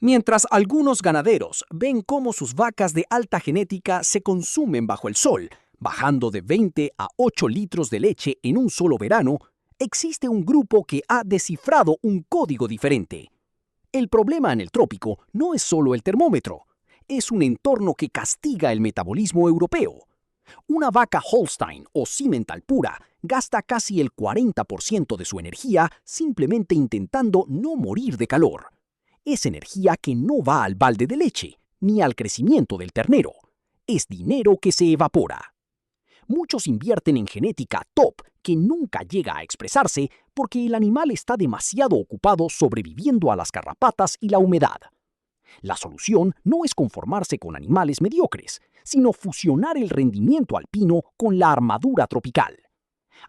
Mientras algunos ganaderos ven cómo sus vacas de alta genética se consumen bajo el sol, bajando de 20 a 8 litros de leche en un solo verano, existe un grupo que ha descifrado un código diferente. El problema en el trópico no es solo el termómetro, es un entorno que castiga el metabolismo europeo. Una vaca Holstein o Simmental pura gasta casi el 40% de su energía simplemente intentando no morir de calor. Es energía que no va al balde de leche, ni al crecimiento del ternero. Es dinero que se evapora. Muchos invierten en genética top que nunca llega a expresarse porque el animal está demasiado ocupado sobreviviendo a las garrapatas y la humedad. La solución no es conformarse con animales mediocres, sino fusionar el rendimiento alpino con la armadura tropical.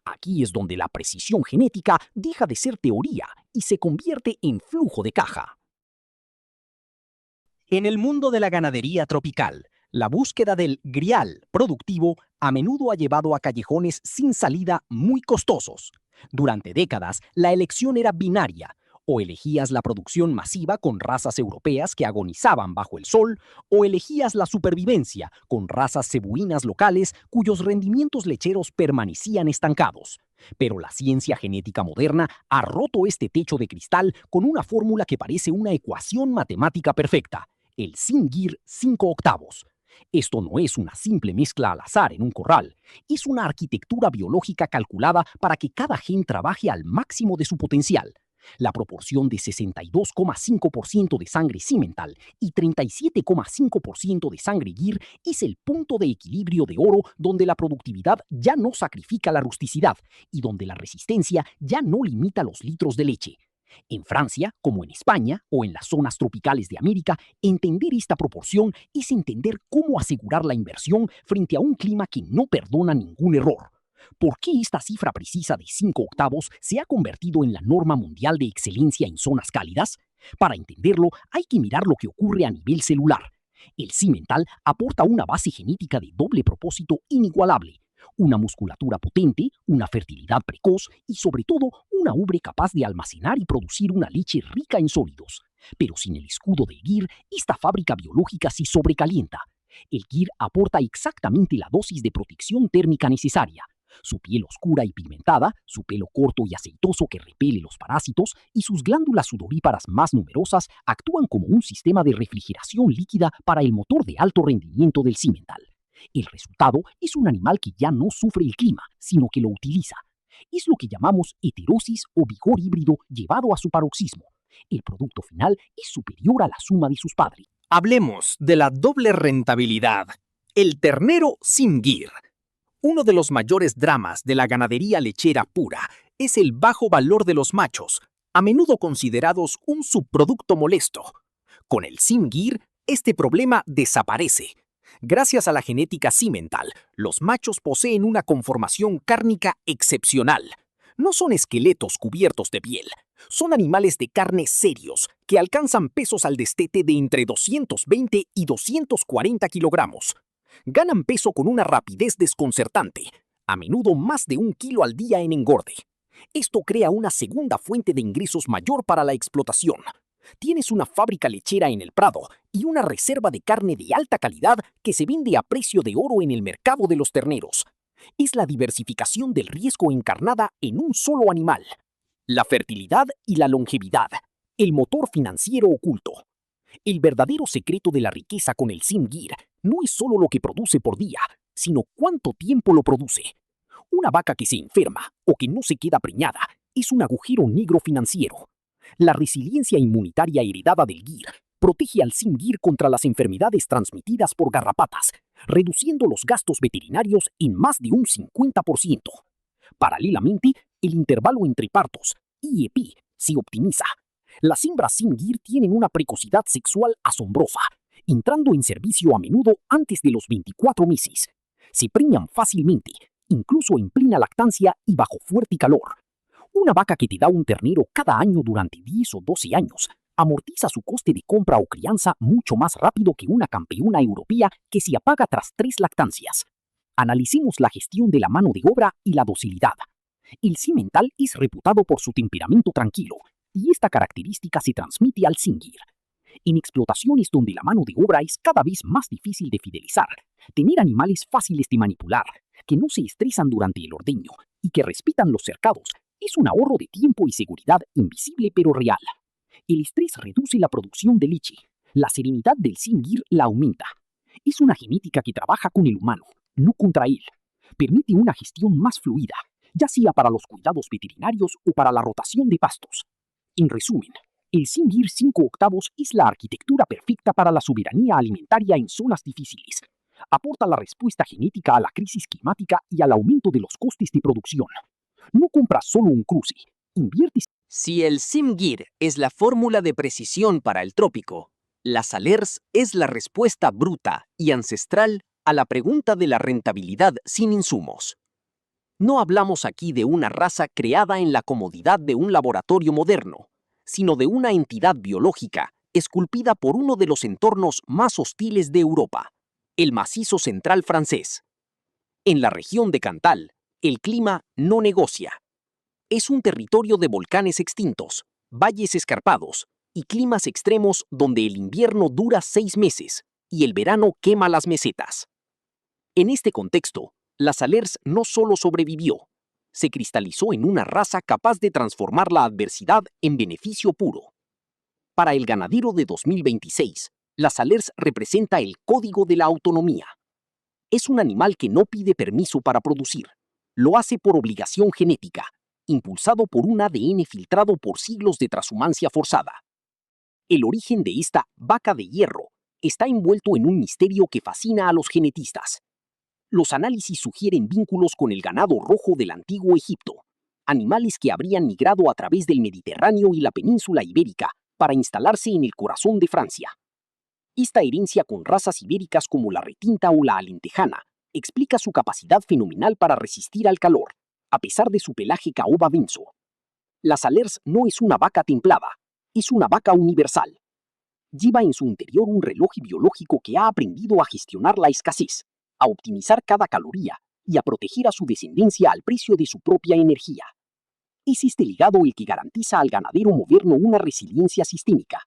Aquí es donde la precisión genética deja de ser teoría y se convierte en flujo de caja. En el mundo de la ganadería tropical, la búsqueda del grial productivo a menudo ha llevado a callejones sin salida muy costosos. Durante décadas, la elección era binaria: o elegías la producción masiva con razas europeas que agonizaban bajo el sol, o elegías la supervivencia con razas cebuinas locales cuyos rendimientos lecheros permanecían estancados. Pero la ciencia genética moderna ha roto este techo de cristal con una fórmula que parece una ecuación matemática perfecta: el SIM-GIR 5 octavos. Esto no es una simple mezcla al azar en un corral, es una arquitectura biológica calculada para que cada gen trabaje al máximo de su potencial. La proporción de 62,5% de sangre Simmental y 37,5% de sangre GIR es el punto de equilibrio de oro donde la productividad ya no sacrifica la rusticidad y donde la resistencia ya no limita los litros de leche. En Francia, como en España o en las zonas tropicales de América, entender esta proporción es entender cómo asegurar la inversión frente a un clima que no perdona ningún error. ¿Por qué esta cifra precisa de 5 octavos se ha convertido en la norma mundial de excelencia en zonas cálidas? Para entenderlo, hay que mirar lo que ocurre a nivel celular. El Simmental aporta una base genética de doble propósito inigualable: una musculatura potente, una fertilidad precoz y, sobre todo, una ubre capaz de almacenar y producir una leche rica en sólidos. Pero sin el escudo del GIR, esta fábrica biológica se sobrecalienta. El GIR aporta exactamente la dosis de protección térmica necesaria. Su piel oscura y pigmentada, su pelo corto y aceitoso que repele los parásitos y sus glándulas sudoríparas más numerosas actúan como un sistema de refrigeración líquida para el motor de alto rendimiento del Simmental. El resultado es un animal que ya no sufre el clima, sino que lo utiliza. Es lo que llamamos heterosis o vigor híbrido llevado a su paroxismo. El producto final es superior a la suma de sus padres. Hablemos de la doble rentabilidad: el ternero SIM-GIR. Uno de los mayores dramas de la ganadería lechera pura es el bajo valor de los machos, a menudo considerados un subproducto molesto. Con el SIM-GIR, este problema desaparece. Gracias a la genética Simmental, los machos poseen una conformación cárnica excepcional. No son esqueletos cubiertos de piel, son animales de carne serios que alcanzan pesos al destete de entre 220 y 240 kilogramos. Ganan peso con una rapidez desconcertante, a menudo más de 1 kilo al día en engorde. Esto crea una segunda fuente de ingresos mayor para la explotación. Tienes una fábrica lechera en el Prado y una reserva de carne de alta calidad que se vende a precio de oro en el mercado de los terneros. Es la diversificación del riesgo encarnada en un solo animal. La fertilidad y la longevidad, el motor financiero oculto. El verdadero secreto de la riqueza con el SIM-GIR no es solo lo que produce por día, sino cuánto tiempo lo produce. Una vaca que se enferma o que no se queda preñada es un agujero negro financiero. La resiliencia inmunitaria heredada del GIR protege al SIM-GIR contra las enfermedades transmitidas por garrapatas, reduciendo los gastos veterinarios en más de un 50%. Paralelamente, el intervalo entre partos, IEP, se optimiza. Las hembras SIM-GIR tienen una precocidad sexual asombrosa, entrando en servicio a menudo antes de los 24 meses. Se preñan fácilmente, incluso en plena lactancia y bajo fuerte calor. Una vaca que te da un ternero cada año durante 10 o 12 años amortiza su coste de compra o crianza mucho más rápido que una campeona europea que se apaga tras 3 lactancias. Analicemos la gestión de la mano de obra y la docilidad. El Simmental es reputado por su temperamento tranquilo, y esta característica se transmite al SIM-GIR. En explotaciones donde la mano de obra es cada vez más difícil de fidelizar, tener animales fáciles de manipular, que no se estresan durante el ordeño y que respetan los cercados, es un ahorro de tiempo y seguridad invisible pero real. El estrés reduce la producción de leche. La serenidad del Simgir la aumenta. Es una genética que trabaja con el humano, no contra él. Permite una gestión más fluida, ya sea para los cuidados veterinarios o para la rotación de pastos. En resumen, el Simgir 5 octavos es la arquitectura perfecta para la soberanía alimentaria en zonas difíciles. Aporta la respuesta genética a la crisis climática y al aumento de los costes de producción. No compras solo un cruce, inviertes. Si el Simgir es la fórmula de precisión para el trópico, la Salers es la respuesta bruta y ancestral a la pregunta de la rentabilidad sin insumos. No hablamos aquí de una raza creada en la comodidad de un laboratorio moderno, sino de una entidad biológica esculpida por uno de los entornos más hostiles de Europa, el macizo central francés. En la región de Cantal, el clima no negocia. Es un territorio de volcanes extintos, valles escarpados y climas extremos donde el invierno dura 6 meses y el verano quema las mesetas. En este contexto, la Salers no solo sobrevivió, se cristalizó en una raza capaz de transformar la adversidad en beneficio puro. Para el ganadero de 2026, la Salers representa el código de la autonomía. Es un animal que no pide permiso para producir, lo hace por obligación genética, impulsado por un ADN filtrado por siglos de transhumancia forzada. El origen de esta vaca de hierro está envuelto en un misterio que fascina a los genetistas. Los análisis sugieren vínculos con el ganado rojo del antiguo Egipto, animales que habrían migrado a través del Mediterráneo y la península ibérica para instalarse en el corazón de Francia. Esta herencia con razas ibéricas como la retinta o la alentejana explica su capacidad fenomenal para resistir al calor, a pesar de su pelaje caoba denso. La Salers no es una vaca templada, es una vaca universal. Lleva en su interior un reloj biológico que ha aprendido a gestionar la escasez, a optimizar cada caloría y a proteger a su descendencia al precio de su propia energía. Es este legado el que garantiza al ganadero moderno una resiliencia sistémica.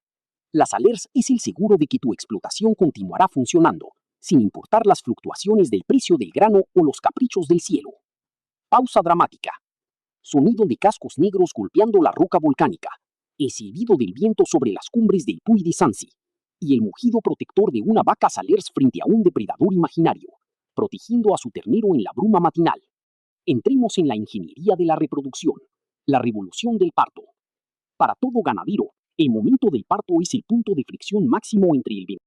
La Salers es el seguro de que tu explotación continuará funcionando, sin importar las fluctuaciones del precio del grano o los caprichos del cielo. Pausa dramática. Sonido de cascos negros golpeando la roca volcánica, el silbido del viento sobre las cumbres del Puy de Sancy, y el mugido protector de una vaca Salers frente a un depredador imaginario, protegiendo a su ternero en la bruma matinal. Entremos en la ingeniería de la reproducción, la revolución del parto. Para todo ganadero, el momento del parto es el punto de fricción máximo entre el bebé.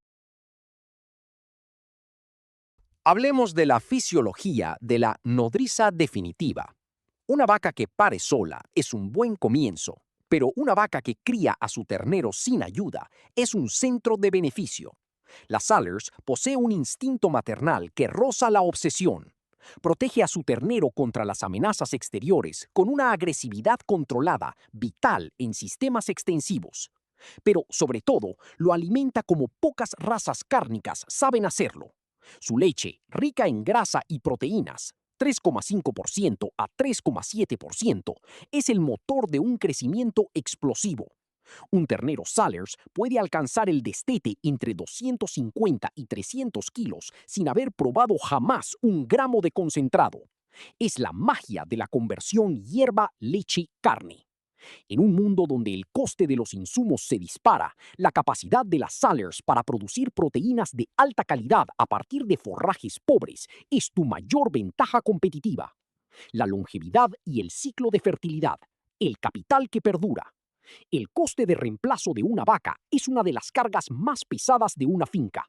Hablemos de la fisiología de la nodriza definitiva. Una vaca que pare sola es un buen comienzo, pero una vaca que cría a su ternero sin ayuda es un centro de beneficio. La Salers posee un instinto maternal que roza la obsesión. Protege a su ternero contra las amenazas exteriores con una agresividad controlada, vital en sistemas extensivos. Pero, sobre todo, lo alimenta como pocas razas cárnicas saben hacerlo. Su leche, rica en grasa y proteínas, 3,5% a 3,7%, es el motor de un crecimiento explosivo. Un ternero Salers puede alcanzar el destete entre 250 y 300 kilos sin haber probado jamás un gramo de concentrado. Es la magia de la conversión hierba-leche-carne. En un mundo donde el coste de los insumos se dispara, la capacidad de las Salers para producir proteínas de alta calidad a partir de forrajes pobres es tu mayor ventaja competitiva. La longevidad y el ciclo de fertilidad, el capital que perdura. El coste de reemplazo de una vaca es una de las cargas más pesadas de una finca.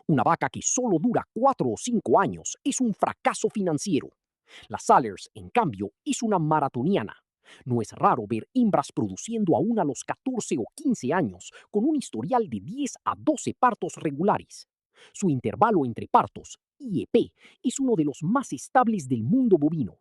Una vaca que solo dura 4 o 5 años es un fracaso financiero. La Salers, en cambio, es una maratoniana. No es raro ver hembras produciendo aún a los 14 o 15 años con un historial de 10 a 12 partos regulares. Su intervalo entre partos, IEP, es uno de los más estables del mundo bovino.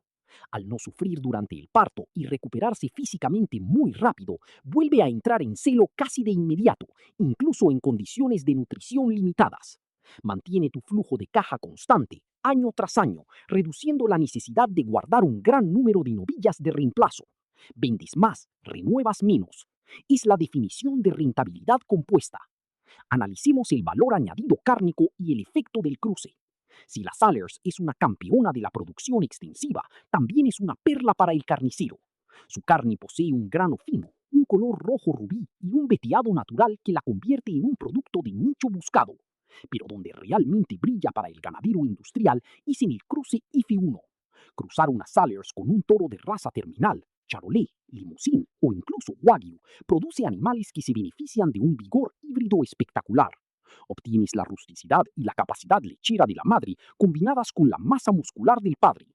Al no sufrir durante el parto y recuperarse físicamente muy rápido, vuelve a entrar en celo casi de inmediato, incluso en condiciones de nutrición limitadas. Mantiene tu flujo de caja constante, año tras año, reduciendo la necesidad de guardar un gran número de novillas de reemplazo. Vendes más, renuevas menos. Es la definición de rentabilidad compuesta. Analicemos el valor añadido cárnico y el efecto del cruce. Si la Salers es una campeona de la producción extensiva, también es una perla para el carnicero. Su carne posee un grano fino, un color rojo rubí y un veteado natural que la convierte en un producto de nicho buscado. Pero donde realmente brilla para el ganadero industrial es en el cruce F1. Cruzar una Salers con un toro de raza terminal, Charolais, Limousin o incluso Wagyu produce animales que se benefician de un vigor híbrido espectacular. Obtienes la rusticidad y la capacidad lechera de la madre combinadas con la masa muscular del padre.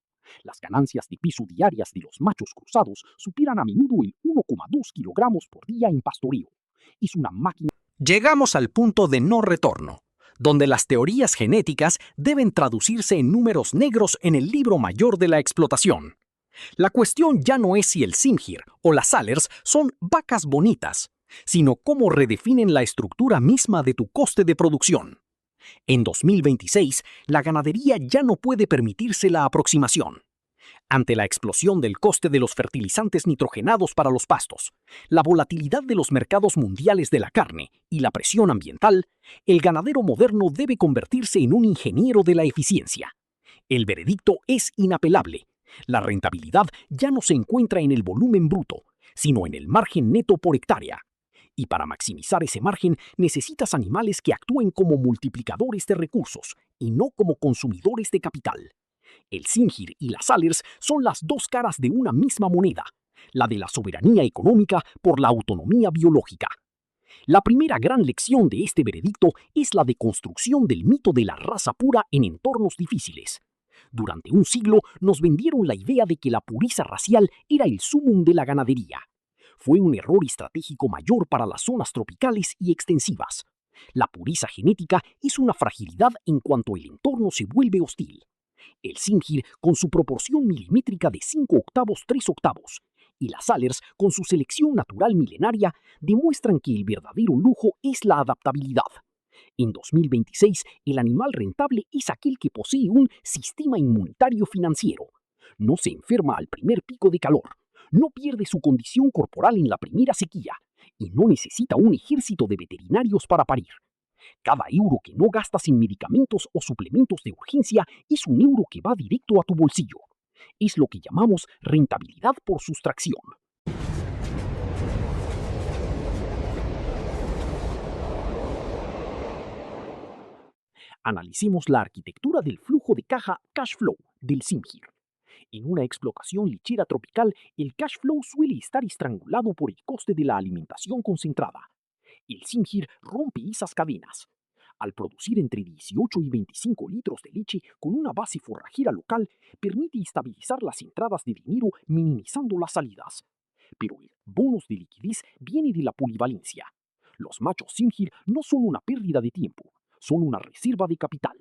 Las ganancias de peso diarias de los machos cruzados superan a menudo el 1,2 kilogramos por día en pastoreo. Es una máquina. Llegamos al punto de no retorno, donde las teorías genéticas deben traducirse en números negros en el libro mayor de la explotación. La cuestión ya no es si el Simgir o las Salers son vacas bonitas, sino cómo redefinen la estructura misma de tu coste de producción. En 2026, la ganadería ya no puede permitirse la aproximación. Ante la explosión del coste de los fertilizantes nitrogenados para los pastos, la volatilidad de los mercados mundiales de la carne y la presión ambiental, el ganadero moderno debe convertirse en un ingeniero de la eficiencia. El veredicto es inapelable. La rentabilidad ya no se encuentra en el volumen bruto, sino en el margen neto por hectárea. Y para maximizar ese margen necesitas animales que actúen como multiplicadores de recursos y no como consumidores de capital. El Simgir y las Salers son las dos caras de una misma moneda, la de la soberanía económica por la autonomía biológica. La primera gran lección de este veredicto es la deconstrucción del mito de la raza pura en entornos difíciles. Durante un siglo nos vendieron la idea de que la pureza racial era el sumum de la ganadería. Fue un error estratégico mayor para las zonas tropicales y extensivas. La pureza genética es una fragilidad en cuanto el entorno se vuelve hostil. El Simgir con su proporción milimétrica de 5 octavos 3 octavos y las Salers con su selección natural milenaria demuestran que el verdadero lujo es la adaptabilidad. En 2026, el animal rentable es aquel que posee un sistema inmunitario financiero. No se enferma al primer pico de calor, no pierde su condición corporal en la primera sequía y no necesita un ejército de veterinarios para parir. Cada euro que no gastas en medicamentos o suplementos de urgencia es un euro que va directo a tu bolsillo. Es lo que llamamos rentabilidad por sustracción. Analicemos la arquitectura del flujo de caja cash flow del Simgir. En una explotación lechera tropical, el cash flow suele estar estrangulado por el coste de la alimentación concentrada. El Simgir rompe esas cadenas. Al producir entre 18 y 25 litros de leche con una base forrajera local, permite estabilizar las entradas de dinero minimizando las salidas. Pero el bonus de liquidez viene de la polivalencia. Los machos Simgir no son una pérdida de tiempo, son una reserva de capital.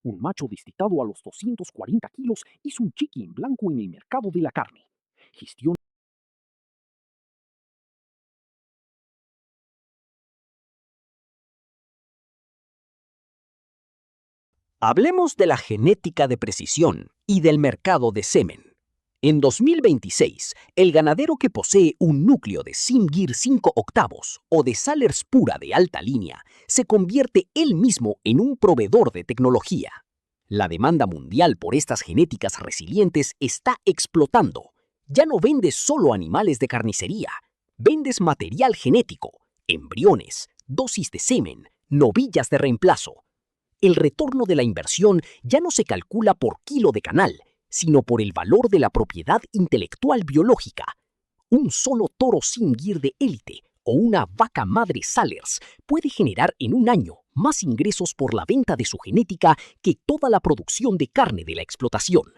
Un macho destetado a los 240 kilos es un cheque en blanco en el mercado de la carne. Gestión. Hablemos de la genética de precisión y del mercado de semen. En 2026, el ganadero que posee un núcleo de Simgir 5 octavos o de Salers pura de alta línea se convierte él mismo en un proveedor de tecnología. La demanda mundial por estas genéticas resilientes está explotando. Ya no vendes solo animales de carnicería, vendes material genético, embriones, dosis de semen, novillas de reemplazo. El retorno de la inversión ya no se calcula por kilo de canal, sino por el valor de la propiedad intelectual biológica. Un solo toro Simgir de élite o una vaca madre Salers puede generar en un año más ingresos por la venta de su genética que toda la producción de carne de la explotación.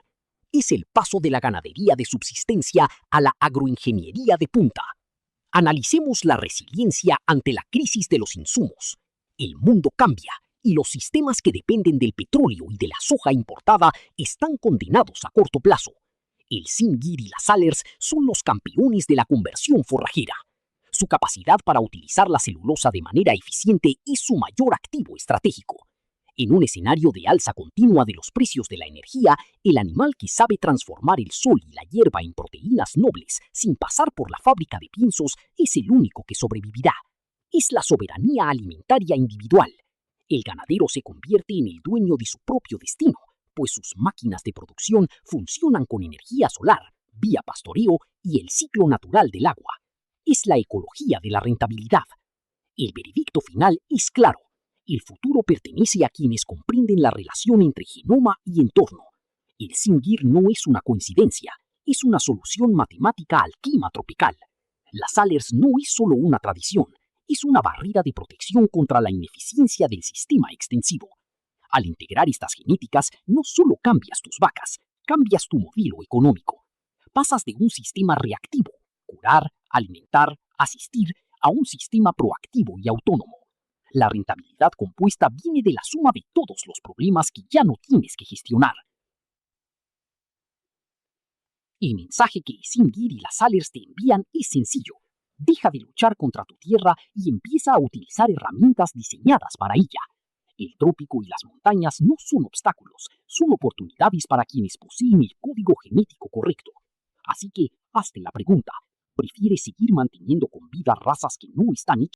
Es el paso de la ganadería de subsistencia a la agroingeniería de punta. Analicemos la resiliencia ante la crisis de los insumos. El mundo cambia y los sistemas que dependen del petróleo y de la soja importada están condenados a corto plazo. El Simgir y las Salers son los campeones de la conversión forrajera. Su capacidad para utilizar la celulosa de manera eficiente es su mayor activo estratégico. En un escenario de alza continua de los precios de la energía, el animal que sabe transformar el sol y la hierba en proteínas nobles sin pasar por la fábrica de piensos es el único que sobrevivirá. es la soberanía alimentaria individual. El ganadero se convierte en el dueño de su propio destino, pues sus máquinas de producción funcionan con energía solar, vía pastoreo y el ciclo natural del agua. Es la ecología de la rentabilidad. El veredicto final es claro. El futuro pertenece a quienes comprenden la relación entre genoma y entorno. El SimGear no es una coincidencia, es una solución matemática al clima tropical. La Salers no es solo una tradición, es una barrera de protección contra la ineficiencia del sistema extensivo. Al integrar estas genéticas, no solo cambias tus vacas, cambias tu modelo económico. Pasas de un sistema reactivo, curar, alimentar, asistir, a un sistema proactivo y autónomo. La rentabilidad compuesta viene de la suma de todos los problemas que ya no tienes que gestionar. El mensaje que SimGear y las Salers te envían es sencillo. Deja de luchar contra tu tierra y empieza a utilizar herramientas diseñadas para ella. El trópico y las montañas no son obstáculos, son oportunidades para quienes poseen el código genético correcto. Así que hazte la pregunta, ¿prefieres seguir manteniendo con vida razas que no están hechas